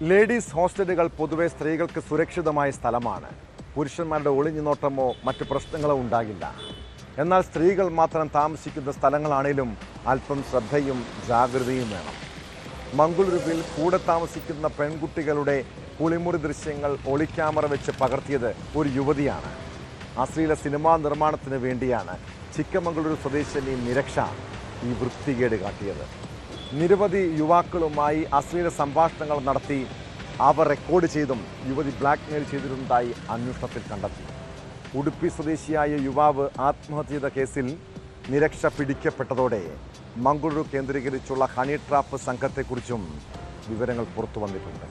Ladies ഹോസ്റ്റലുകൾ പൊതുവെ സ്ത്രീകൾക്ക് സുരക്ഷിതമായ സ്ഥലമാണ്. പുരുഷന്മാരുടെ ഒളിഞ്ഞുനോട്ടമോ മറ്റ് പ്രശ്നങ്ങളോ ഉണ്ടാകില്ല. എന്നാൽ സ്ത്രീകൾ മാത്രം താമസിക്കുന്ന സ്ഥലങ്ങളാണെങ്കിലും അല്പം ശ്രദ്ധയും ജാഗ്രതയും വേണം. മംഗളൂരുവിൽ കൂടെ താമസിക്കുന്ന പെൺകുട്ടികളുടെ കുളിമുറി ദൃശ്യങ്ങൾ ഒളിക്യാമറ വെച്ച് പകർത്തിയത് ഒരു യുവതിയാണ്. അശ്ലീല സിനിമാ നിർമ്മാണത്തിന് വേണ്ടിയാണ് ചിക്കമംഗളൂരു സ്വദേശിനി നിരക്ഷ ഈ വൃത്തികേട് കാട്ടിയത്. നിരവധി യുവാക്കളുമായി അശ്ലീല സംഭാഷണങ്ങൾ നടത്തി അവ റെക്കോർഡ് ചെയ്തും യുവതി ബ്ലാക്ക്മെയിൽ ചെയ്തിരുന്നതായി അന്വേഷണത്തിൽ കണ്ടെത്തി. ഉടുപ്പി സ്വദേശിയായ യുവാവ് ആത്മഹത്യ ചെയ്ത കേസിൽ നിരക്ഷ പിടിക്കപ്പെട്ടതോടെ മംഗളൂരു കേന്ദ്രീകരിച്ചുള്ള ഹണി ട്രാപ്പ് സംഘത്തെക്കുറിച്ചും വിവരങ്ങൾ പുറത്തു വന്നിട്ടുണ്ട്.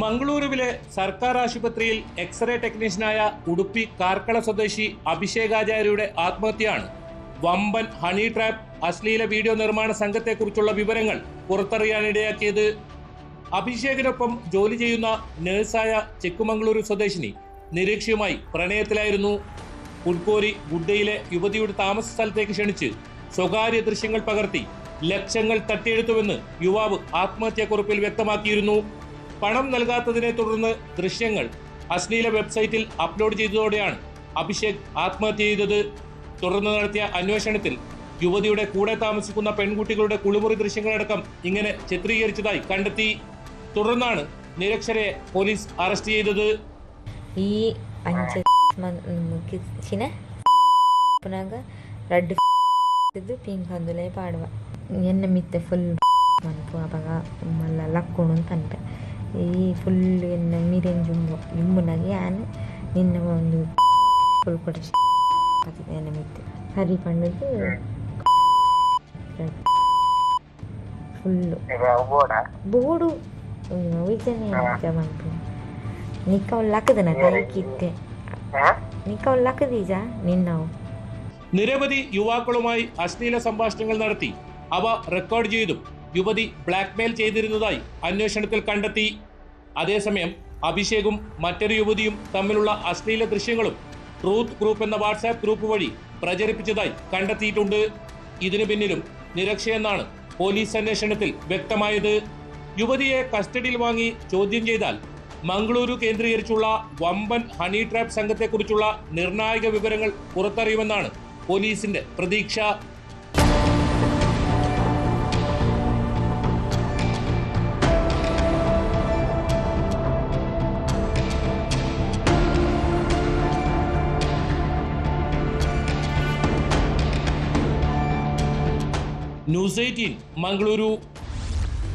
മംഗളൂരുവിലെ സർക്കാർ ആശുപത്രിയിൽ എക്സ്റേ ടെക്നീഷ്യനായ ഉടുപ്പി കാർക്കള സ്വദേശി അഭിഷേകാചാര്യയുടെ ആത്മഹത്യയാണ് വമ്പൻ ഹണി ട്രാപ്പ് അശ്ലീല വീഡിയോ നിർമ്മാണ സംഘത്തെക്കുറിച്ചുള്ള വിവരങ്ങൾ പുറത്തറിയാനിടയാക്കിയത്. അഭിഷേകിനൊപ്പം ജോലി ചെയ്യുന്ന നഴ്സായ ചിക്കുമംഗളൂരു സ്വദേശിനി നിരീക്ഷയുമായി പ്രണയത്തിലായിരുന്നു. പുൽക്കോരി ഗുഡ്ഡയിലെ യുവതിയുടെ താമസ സ്ഥലത്തേക്ക് ക്ഷണിച്ച് സ്വകാര്യ ദൃശ്യങ്ങൾ പകർത്തി ലക്ഷങ്ങൾ തട്ടിയെടുത്തുവെന്ന് യുവാവ് ആത്മഹത്യാക്കുറിപ്പിൽ വ്യക്തമാക്കിയിരുന്നു. പണം നൽകാത്തതിനെ തുടർന്ന് ദൃശ്യങ്ങൾ അശ്ലീല വെബ്സൈറ്റിൽ അപ്ലോഡ് ചെയ്തതോടെയാണ് അഭിഷേക് ആത്മഹത്യ ചെയ്തത്. തുടർന്ന് നടത്തിയ അന്വേഷണത്തിൽ യുവതിയുടെ കൂടെ താമസിക്കുന്ന പെൺകുട്ടികളുടെ കുളിമുറി ദൃശ്യങ്ങളടക്കം ഇങ്ങനെ ചിത്രീകരിച്ചതായി കണ്ടെത്തി. തുടർന്നാണ് നിരക്ഷരയെ പോലീസ് അറസ്റ്റ് ചെയ്തത്. ഈ 5 రెడ్ పింక్ అందులో పాడవ ఎన్న మిత్తే ఫుల్ మనకు అబగా మళ్ళీ లక్కును ತಂಟೆ ಈ ಫುಲ್ ಎನ್ನ ಮೀರೇನು ಜುಮ್ಮುನಾಗಿ ಆನೆ ನಿನ್ನ ಒಂದು ಫುಲ್ ಕೂಡ ಎನ್ನ ಮಿತ್ತೆ ಹರಿ ಪಂಡದು ಫುಲ್ಲು ಬೋಡು ವಿಜನೆ ಮನ್ಪು ನಿಕ್ಕ ಲಕ್ಕದನ ಕೈಕಿತ್ತೆ നിക്ക ഉള്ളാക്കതീജ നിന്നാവും. നിരവധി യുവാക്കളുമായി അശ്ലീല സംഭാഷണങ്ങൾ നടത്തി അവ റെക്കോർഡ് ചെയ്തും യുവതി ബ്ലാക്ക്മെയിൽ ചെയ്തിരുന്നതായി അന്വേഷണത്തിൽ കണ്ടെത്തി. അതേസമയം അഭിഷേകും മറ്റൊരു യുവതിയും തമ്മിലുള്ള അശ്ലീല ദൃശ്യങ്ങളും ട്രൂത്ത് ഗ്രൂപ്പ് എന്ന വാട്സാപ്പ് ഗ്രൂപ്പ് വഴി പ്രചരിപ്പിച്ചതായി കണ്ടെത്തിയിട്ടുണ്ട്. ഇതിനു പിന്നിലും നിരക്ഷയെന്നാണ് പോലീസ് അന്വേഷണത്തിൽ വ്യക്തമായത്. യുവതിയെ കസ്റ്റഡിയിൽ വാങ്ങി ചോദ്യം ചെയ്താൽ മംഗളൂരു കേന്ദ്രീകരിച്ചുള്ള വമ്പൻ ഹണി ട്രാപ്പ് സംഘത്തെക്കുറിച്ചുള്ള നിർണായക വിവരങ്ങൾ പുറത്തറിയുമെന്നാണ് പോലീസിന്റെ പ്രതീക്ഷ. ന്യൂസ് 18 മംഗളൂരു.